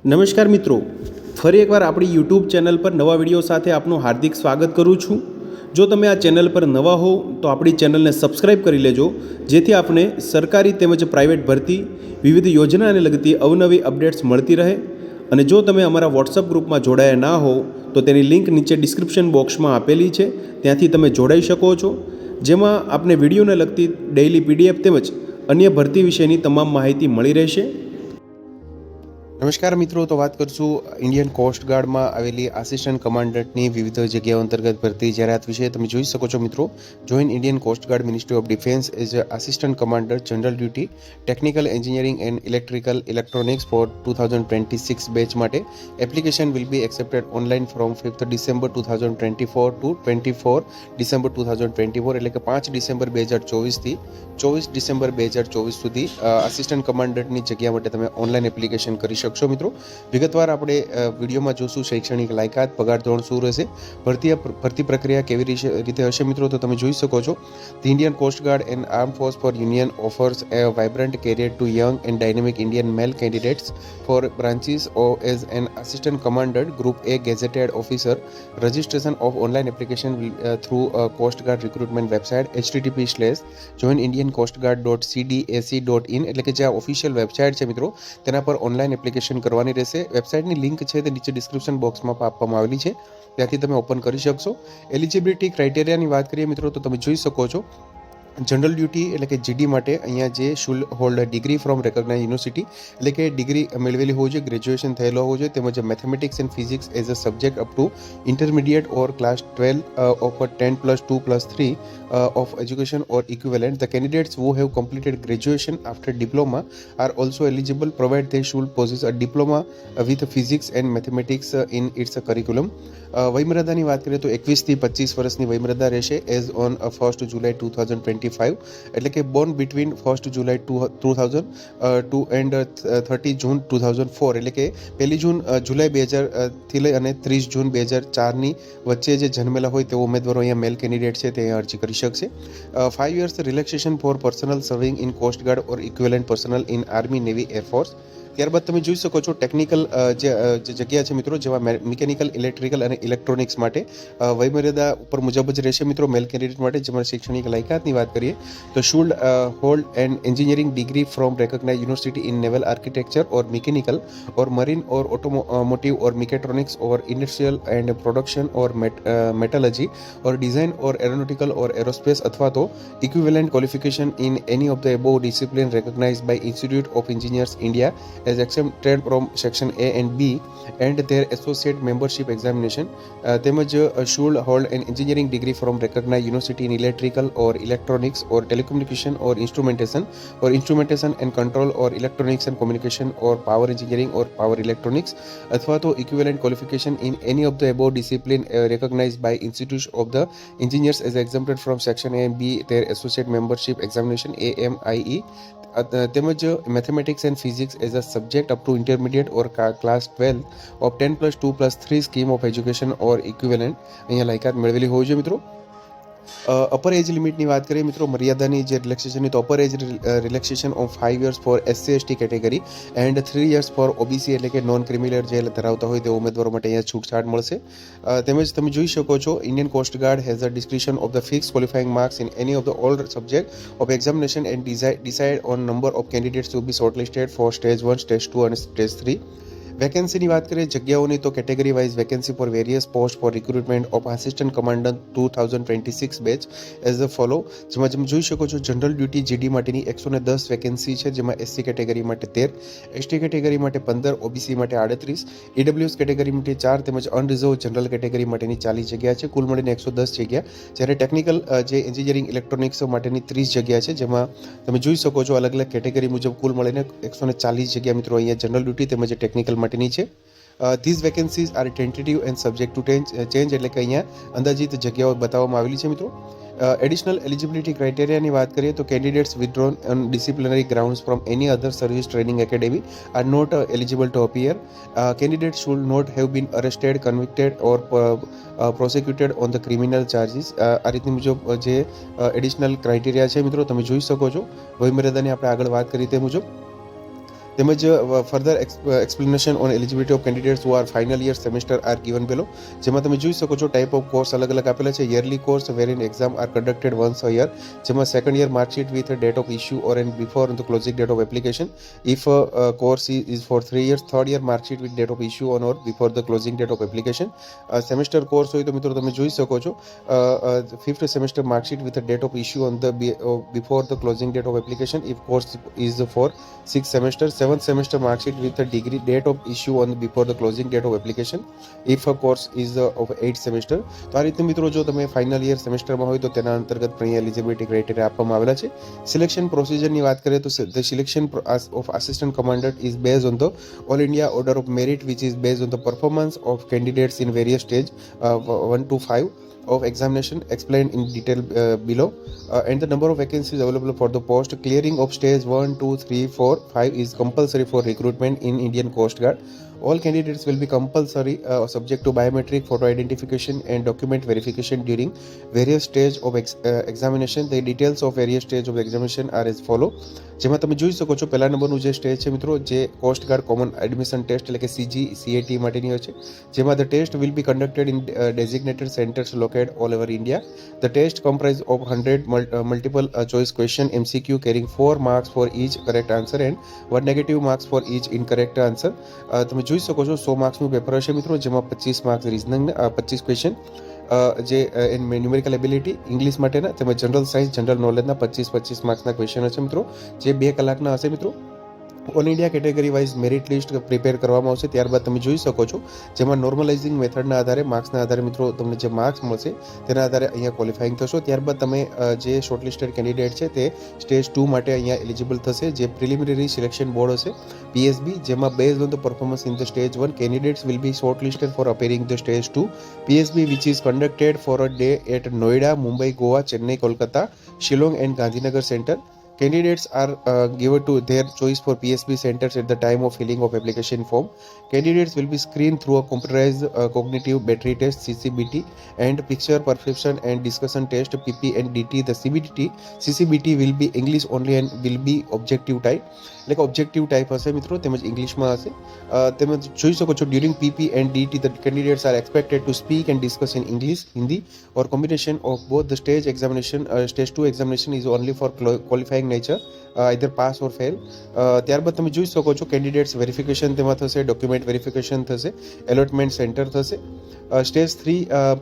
નમસ્કાર મિત્રો, ફરી એકવાર આપણી યુટ્યુબ ચેનલ પર નવા વિડીયો સાથે આપનું હાર્દિક સ્વાગત કરું છું। જો તમે આ ચેનલ પર નવા હો તો આપણી ચેનલને સબસ્ક્રાઈબ કરી લેજો, જેથી આપને સરકારી તેમજ પ્રાઇવેટ ભરતી વિવિધ યોજનાને લગતી અવનવી અપડેટ્સ મળતી રહે। અને જો તમે અમારા વોટ્સઅપ ગ્રુપમાં જોડાયા ના હો તો તેની લિંક નીચે ડિસ્ક્રિપ્શન બોક્સમાં આપેલી છે, ત્યાંથી તમે જોડાઈ શકો છો, જેમાં આપને વિડીયોને લગતી ડેઇલી પીડીએફ તેમજ અન્ય ભરતી વિશેની તમામ માહિતી મળી રહેશે। નમસ્કાર મિત્રો, તો વાત કરશું ઇન્ડિયન કોસ્ટગાર્ડમાં આવેલી આસિસ્ટન્ટ કમાન્ડન્ટની વિવિધ જગ્યાઓ અંતર્ગત ભરતી જાહેરાત વિશે તમે જોઈ શકો છો। મિત્રો, join Indian Coast Guard Ministry of Defence as assistant commandant general duty technical engineering and electrical electronics for 2026 batch માટે application will be accepted online from 5th December 2024 to 24 December 2024, એટલે કે 5 ડિસેમ્બર 2024થી 24 ડિસેમ્બર 2024 સુધી આસિસ્ટન્ટ કમાન્ડન્ટની જગ્યા માટે તમે online application કરી શકશો। મિત્રો, વિગતવાર આપણે વિડીયોમાં જોશું શૈક્ષણિક લાયકાત, પગાર ધોરણ શું રહેશે, ભરતી પ્રક્રિયા કેવી રીતે હશે। મિત્રો, તો તમે જોઈ શકો છો, the Indian coast guard and arm force for union offers a vibrant career to young and dynamic Indian male candidates for branches as an assistant commandant group A gazetted officer. Registration of online application through coast guard recruitment website http://joinIndiancoastguard.cdac.in, એટલે કે જે આ official website છે મિત્રો, તેના પર online application કરવાની રહેશે। વેબસાઇટની લિંક છે તે નીચે ડિસ્ક્રિપ્શન બોક્સમાં આપવામાં આવેલી છે, ત્યાંથી તમે ઓપન કરી શકશો। એલિજિબિલિટી ક્રાઇટેરિયાની વાત કરીએ મિત્રો, તો તમે જોઈ શકો છો, જનરલ ડ્યુટી એટલે કે જીડી માટે અહીંયા જે should hold degree from recognise university, એટલે કે ડિગ્રી મેળવેલી હોવી જોઈએ, ગ્રેજ્યુએશન થયેલો હોવું જોઈએ, તેમજ mathematics and physics as a subject up to intermediate or class 12 of 10+2+3 of education or equivalent. The candidates who have completed graduation after diploma are also eligible, provided they should possess a diploma with physics and mathematics in its curriculum. વયમર્યાદાની વાત કરીએ તો 21 થી 25 વર્ષની વયમર્યાદા રહેશે as on 1 જુલાઈ 2025, એટલે કે Born between 1 July 2002 and 30 જૂન 2004, એટલે કે 1 જૂન જુલાઈ 2000 થી લઈ અને 30 જૂન 2004ની વચ્ચે જે જન્મેલા હોય તેઓ ઉમેદવારો અહીંયા મેલ કેન્ડિડેટ છે તે અરજી કરી શકશે। 5 years relaxation for personnel serving in coast guard or equivalent personnel in army, navy, air force. ત્યારબાદ તમે જોઈ શકો છો ટેકનિકલ જે જગ્યા છે મિત્રો, જેમાં મિકેનિકલ, ઇલેક્ટ્રિકલ અને ઇલેક્ટ્રોનિક્સ માટે વયમર્યાદા ઉપર મુજબ જ રહેશે મિત્રો મેલ કેન્ડિડેટ માટે। જેમાં શૈક્ષણિક લાયકાતની વાત કરીએ તો should hold and engineering degree from recognise university in naval architecture or mechanical or marine or automotive or mechatronics or industrial and production or metallurgy or design or aeronautical or aerospace, અથવા તો equivalent qualification in any of the above discipline recognised by Institute of Engineers India as exempted from section A and B and their associate membership examination. તેમજ should hold an engineering degree from recognized university in electrical or electronics or telecommunication or instrumentation and control or electronics and communication or power engineering or power electronics, અથવા તો equivalent qualification in any of the above discipline recognized by institute of the engineers as exempted from section A and B their associate membership examination AMIE, તેમજ mathematics and physics as a subject up to intermediate or class 12 of 10+2+3 scheme of education or equivalent અહીંયા લાયકાત મેળવેલી હોવી જોઈએ મિત્રો। Upper age લિમિટની વાત કરીએ મિત્રો, મર્યાદાની જે રિલેક્સેશનની, તો upper age relaxation of 5 years for SC/ST category and 3 years for OBC, એટલે કે નોન ક્રિમિનલ જે ધરાવતા હોય તે ઉમેદવારો માટે અહીંયા છૂટછાટ મળશે। તેમજ તમે જોઈ શકો છો, Indian coast guard has a description of the fix qualifying marks in any of the all subject of examination and decide on number of candidates to be shortlisted for stage 1, stage 2 અને stage 3। વેકેન્સીની વાત કરીએ જગ્યાઓની, તો category wise vacancy for various post for recruitment of assistant commandant 2026 batch as a follow, જેમાં તમે જોઈ શકો છો, જનરલ ડ્યુટી જીડી માટેની 110 વેકેન્સી છે, જેમાં એસસી કેટેગરી માટે 13, એસટી કેટેગરી માટે 15, ઓબીસી માટે 38, ઈડબ્લ્યુએસ કેટેગરી માટે 4 તેમજ અનરિઝર્વ જનરલ કેટેગરી માટેની 40 જગ્યા છે, કુલ મળીને 110 જગ્યા। જ્યારે ટેકનિકલ જે એન્જિનિયરિંગ ઇલેક્ટ્રોનિક્સ માટેની 30 જગ્યા છે, જેમાં તમે જોઈ શકો છો અલગ અલગ કેટેગરી મુજબ કુલ મળીને 140 જગ્યા મિત્રો અહીંયા જનરલ ડ્યુટી તેમજ ટેકનિકલ માટેની છે। These vacancies are tentative and subject to change, એટલે કે અહીંયા અંદાજિત જગ્યાઓ બતાવવામાં આવેલી છે મિત્રો। એડિશનલ એલિજિબિલિટી ક્રાઇટેરિયાની વાત કરીએ તો candidates withdrawn on disciplinary grounds from any other service training academy are not eligible to appear. Candidates should not have been arrested, convicted or prosecuted on the criminal charges. આ રીતની મુજબ જે additional criteria છે મિત્રો તમે જોઈ શકો છો. વયમર્યાદાની આપણે આગળ વાત કરી તે મુજબ તેમજ further explanation on eligibility of candidates who are final year semester are given below, જેમાં તમે જોઈ શકો છો ટાઈપ ઓફ કોર્સ અલગ અલગ આપેલા છે. Yearly course where in exam are conducted once a year, જેમાં second year marksheet with date of issue or and before the closing date of application if course is for 3 years, third year marksheet with date of issue on or before the closing date of application. Semester course હોય તો મિત્રો તમે જોઈ શકો છો fifth semester marksheet with date of issue on the before the closing date of application if course is four 6 semester, 7th semester marksheet with a degree date of issue on before the closing date of application if a course is of 8 semester. તો આ રીતે મિત્રો જો તમે final year સેમેસ્ટરમાં હોય તો તેના અંતર્ગત પણ એલિજિબિલિટી ક્રાઇટેરિયા આપવામાં આવેલા છે. સિલેક્શન પ્રોસિજરની વાત કરીએ તો the selection of assistant commandant is based on the all India order of merit which is based on the performance of candidates in various stage 1 to 5 of examination explained in detail below, and the number of vacancies available for the post. Clearing of stage 1, 2, 3, 4, 5 is compulsory for recruitment in Indian Coast Guard. All candidates will be compulsory subject to biometric photo identification and document verification during various stage of examination. The details of various stage of examination are as follow. જેમાં તમે જોઈ શકો છો પહેલા નંબરનું જે stage છે મિત્રો જે coast guard common admission test એટલે કે CG CAT માટેની હોય છે, જેમાં the test will be conducted in designated centres located all over India. The test comprise of 100 multiple choice question MCQ carrying 4 marks for each correct answer and 1 negative marks for each incorrect answer. તમે જોઈ શકો છો 100 માર્ક્સનું paper હશે મિત્રો, જેમાં 25 marks reasoning 25 question જે numerical ability English માટેના તેમજ જનરલ સાયન્સ જનરલ નોલેજના 25 માર્ક્સના ક્વેશ્ચન હશે મિત્રો, જે 2 કલાકના હશે મિત્રો. All India category wise merit list prepare કરવામાં આવશે. ત્યારબાદ તમે જોઈ શકો છો જેમાં નોર્મલાઇઝિંગ મેથડના આધારે માર્ક્સના આધારે મિત્રો તમને જે માર્ક્સ મળશે તેના આધારે અહીંયા ક્વોલિફાઈંગ થશો. ત્યારબાદ તમે જે શોર્ટલિસ્ટેડ કેન્ડિડેટ છે તે સ્ટેજ 2 માટે અહીંયા એલિજિબલ થશે, જે પ્રિલિમિનરી સિલેક્શન બોર્ડ હશે PSB, જેમાં based on the performance in the stage 1 candidates will be shortlisted for appearing the stage 2 PSB which is conducted for a day at Noida, Mumbai, Goa, Chennai, Kolkata, Shillong and Gandhinagar center. Candidates are given to their choice for PSB centers at the time of filling of application form. Candidates will be screened through a computerized cognitive battery test CCBT and picture perception and discussion test PP&DT. The CCBT will be English only and will be objective type, એટલે કે objective type હશે મિત્રો, તેમજ ઇંગ્લિશમાં હશે. તેમજ જોઈ શકો છો during PP&DT the candidates are expected to speak and discuss in English, Hindi or combination of both. The stage 2 examination is only for qualifying nature, either pass or fail. ત્યારબાદ તમે જોઈ શકો છો કેન્ડિડેટ્સ વેરિફિકેશન તેમાં થશે, document verification થશે, allotment centre થશે. Stage 3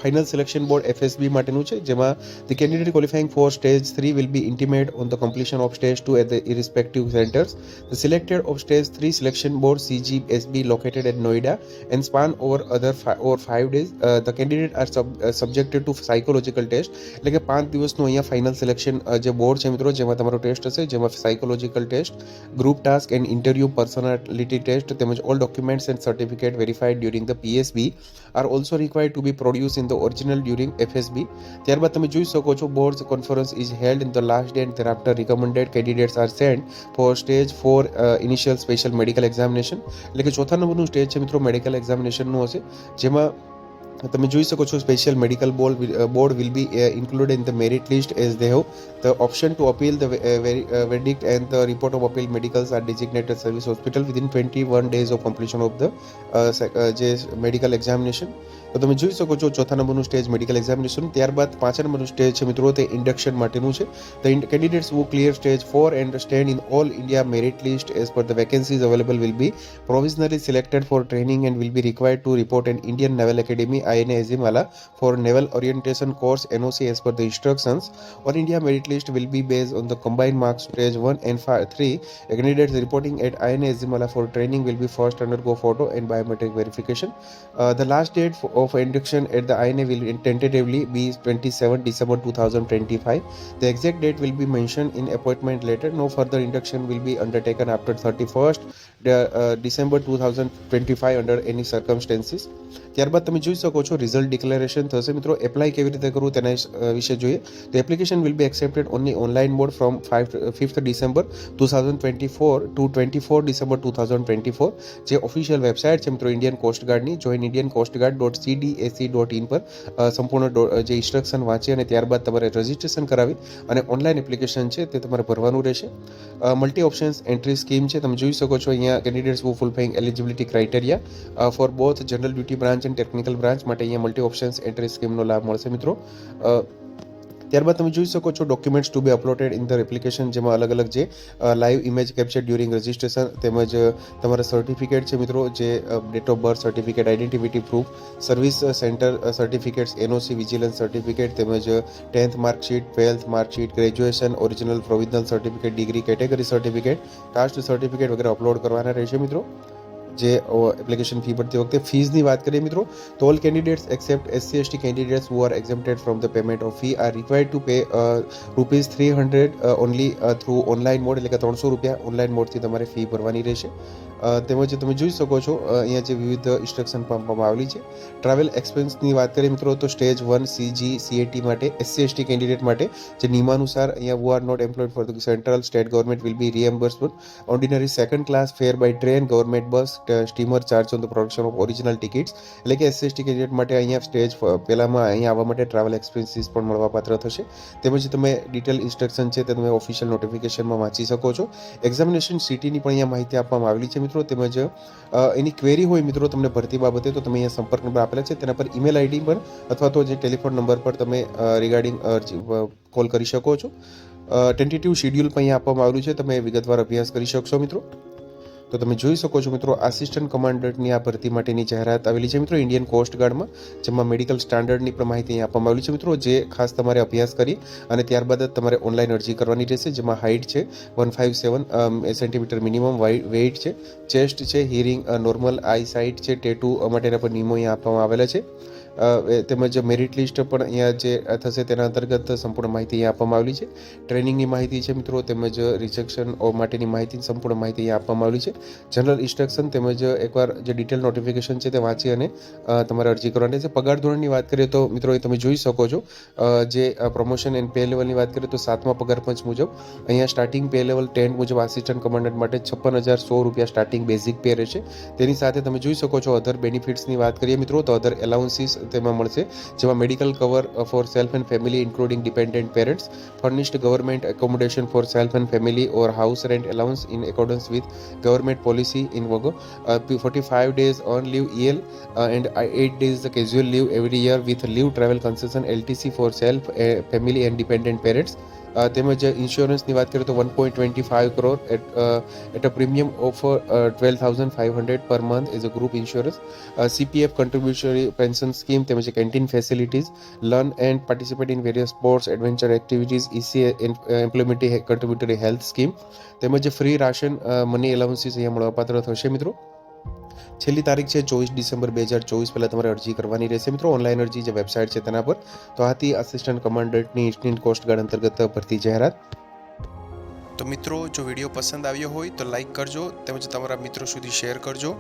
final selection board FSB માટેનું છે, જેમાં the candidate qualifying for stage 3 will be intimate on the completion of stage 2 at the irrespective centers. The selected of stage 3 selection board CGSB located at Noida and span over 5 days. The candidate are subjected to psychological test, એટલે કે 5 દિવસનું અહીંયા final selection જે board છે મિત્રો જેમાં તમારો test હશે, જેમાં psychological test, group task and interview, personality test તેમજ all documents and certificate verified during the PSB are also required to be produced in the original during FSB. ત્યારબાદ તમે જોઈ શકો છો boards conference is held in the last day and thereafter recommended candidates are sent for stage 4 initial special medical examination. એટલે કે ચોથા નંબરનું stage છે મિત્રો મેડિકલ એક્ઝામિનેશનનું હશે, જેમાં તમે જોઈ શકો છો special medical board will be included in the merit list as they have the option to appeal the verdict and the report of appeal medicals are designated service hospital within 21 days of completion of the જે medical examination. તો તમે જોઈ શકો છો ચોથા નંબરનું stage medical examination. ત્યારબાદ પાંચમા નંબરનું સ્ટેજ છે મિત્રો તે ઇન્ડક્શન માટેનું છે. The candidates who clear stage 4 and stand in all India merit list as per the vacancies available will be provisionally selected for training and will be required to report an Indian Naval Academy INA Azimala for naval orientation course NOC as per the instructions. All India merit list will be based on the combined marks stage 1 and 3. Candidates reporting at INA Azimala for training will be first undergo photo and biometric verification. The last date of induction at the INA will tentatively be 27 December 2025. The exact date will be mentioned in appointment letter. No further induction will be undertaken after 31st December 2025 under any circumstances. ત્યારબાદ તમે જોઈ શકો છો result declaration થશે મિત્રો. Apply કેવી રીતે કરવું તેના વિશે જોઈએ તો application will be accepted only online mode from 5th December 2024 to 24 December 2024. જે ઓફિશિયલ વેબસાઇટ છે મિત્રો ઇન્ડિયન કોસ્ટ ગાર્ડની joinindiancoastguard.cdac.in પર સંપૂર્ણ જે ઇન્સ્ટ્રક્શન વાંચી અને ત્યારબાદ તમારે રજિસ્ટ્રેશન કરાવી અને ઓનલાઈન એપ્લિકેશન છે તે તમારે ભરવાનું રહેશે. મલ્ટી ઓપ્શન્સ એન્ટ્રી સ્કીમ છે, તમે જોઈ શકો છો અહીંયા અહીંયા candidates who fulfilling eligibility criteria for both general duty branch and technical branch માટે અહીંયા મલ્ટી ઓપ્શન્સ એન્ટ્રી સ્કીમનો લાભ મળશે મિત્રો. ત્યારબાદ તમે જોઈ શકો છો documents to be uploaded in the application, જેમાં અલગ અલગ જે live image capture during registration, તેમજ તમારા સર્ટિફિકેટ છે મિત્રો, જે date of birth certificate, identity proof, service centre certificates, NOC, vigilance certificate, તેમજ 10th marksheet, 12th marksheet, graduation, original provisional certificate, degree, category certificate, caste certificate વગેરે upload કરવાના રહેશે મિત્રો. જે એપ્લિકેશન ફી ભરતી વખતે ફીઝની વાત કરીએ મિત્રો, તો all candidates accept SC/ST candidates who are exempted from the payment of fee are required to pay ₹300 only through online mode, એટલે કે 300 રૂપિયા ઓનલાઈન મોડથી તમારે ફી ભરવાની રહેશે. તેમજ તમે જોઈ શકો છો અહીંયા જે વિવિધ ઇન્સ્ટ્રક્શન આપવામાં આવેલી છે. ટ્રાવેલ એક્સપેન્સની વાત કરીએ મિત્રો, તો સ્ટેજ 1 CG CAT માટે SC/ST કેન્ડિડેટ માટે જે નિયમાનુસાર અહીંયા who are not employed for the central state government will be reimbursed ordinary second class fare by train, government bus, steamer charge on the production of original tickets, એટલે કે SC/ST candidate માટે અહીંયા stage પહેલામાં અહીંયા આવવા માટે travel expenses પણ મળવાપાત્ર થશે. તેમજ તમે ડિટેલ ઇન્સ્ટ્રક્શન છે તે તમે ઓફિશિયલ નોટિફિકેશનમાં વાંચી શકો છો. એક્ઝામિનેશન સિટીની પણ અહીંયા માહિતી આપવામાં આવેલી છે મિત્રો. તેમજ એની ક્વેરી હોય મિત્રો તમને ભરતી બાબતે, તો તમે અહીંયા સંપર્ક નંબર આપેલા છે તેના પર ઈમેલ આઈડી પર અથવા તો જે ટેલિફોન નંબર પર તમે રિગાર્ડિંગ કોલ કરી શકો છો. ટેન્ટેટિવ શેડ્યુલ પણ અહીંયા આપવામાં આવેલું છે, તમે વિગતવાર અભ્યાસ કરી શકશો મિત્રો. તો તમે જોઈ શકો છો મિત્રો, આસિસ્ટન્ટ કમાન્ડન્ટની આ ભરતી માટેની જાહેરાત આવેલી છે મિત્રો ઇન્ડિયન કોસ્ટ ગાર્ડમાં, જેમાં મેડિકલ સ્ટાન્ડર્ડની પણ માહિતી અહીં આપવામાં આવેલી છે મિત્રો, જે ખાસ તમારે અભ્યાસ કરી અને ત્યારબાદ જ તમારે ઓનલાઈન અરજી કરવાની રહેશે. જેમાં હાઇટ છે 157 સેન્ટીમીટર મિનિમમ, વેઇટ છે, ચેસ્ટ છે, હિયરિંગ નોર્મલ, આઈ સાઇટ છે, ટેટુ માટેના પણ નિયમો અહીંયા આપવામાં આવેલા છે. તેમજ મેરિટ લિસ્ટ પણ અહીંયા જે થશે તેના અંતર્ગત સંપૂર્ણ માહિતી અહીંયા આપવામાં આવેલી છે. ટ્રેનિંગની માહિતી છે મિત્રો, તેમજ રિજેક્શન માટેની માહિતી, સંપૂર્ણ માહિતી અહીંયા આપવામાં આવેલી છે. જનરલ ઇન્સ્ટ્રક્શન તેમજ એકવાર જે ડિટેલ નોટિફિકેશન છે તે વાંચી અને તમારે અરજી કરવાની છે. પગાર ધોરણની વાત કરીએ તો મિત્રો એ તમે જોઈ શકો છો, જે પ્રમોશન એન્ડ પે લેવલની વાત કરીએ તો 7મા પગાર પંચ મુજબ અહીંયા સ્ટાર્ટિંગ પે લેવલ 10 મુજબ આસિસ્ટન્ટ કમાન્ડન્ટ માટે 56,100 રૂપિયા સ્ટાર્ટિંગ બેઝિક પે રહેશે. તેની સાથે તમે જોઈ શકો છો અધર બેનિફિટ્સની વાત કરીએ મિત્રો, તો અધર એલાઉન્સીસ તેમાં મળશે, જેમાં medical cover for self and family including dependent parents, furnished government accommodation for self and family or house rent allowance in accordance with government policy in વગો, 45 days on leave EL and 8 days the casual leave every year with leave travel concession LTC for self family and dependent parents. તેમજ ઇન્સ્યોરન્સની વાત કરીએ તો 1.25 crore at a premium of 12,500 per month as a group insurance, CPF contributory pension scheme, તેમજ canteen facilities, learn and participate in various sports adventure activities, ECA employment contributory health scheme, તેમજ free ration money allowances અહીંયા મળવાપાત્ર થશે મિત્રો. છેલ્લી તારીખ છે 24 December 2024 પહેલાં તમારે અરજી કરવાની રહેશે મિત્રો, ઓનલાઈન અરજી જે વેબસાઇટ છે તેના પર. તો આથી આસિસ્ટન્ટ કમાન્ડન્ટની ઇન્ડિયન કોસ્ટ ગાર્ડ અંતર્ગત ભરતી જાહેરાત. તો મિત્રો, જો વિડીયો પસંદ આવ્યો હોય તો લાઇક કરજો, તેમજ તમારા મિત્રો સુધી શેર કરજો.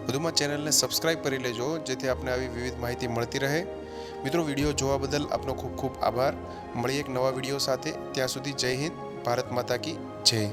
વધુમાં ચેનલને સબસ્ક્રાઇબ કરી લેજો, જેથી આપને આવી વિવિધ માહિતી મળતી રહે. મિત્રો, વિડીયો જોવા બદલ આપનો ખૂબ ખૂબ આભાર. મળીએ એક નવા વિડીયો સાથે. ત્યાં સુધી જય હિન્દ, ભારત માતા કી જય.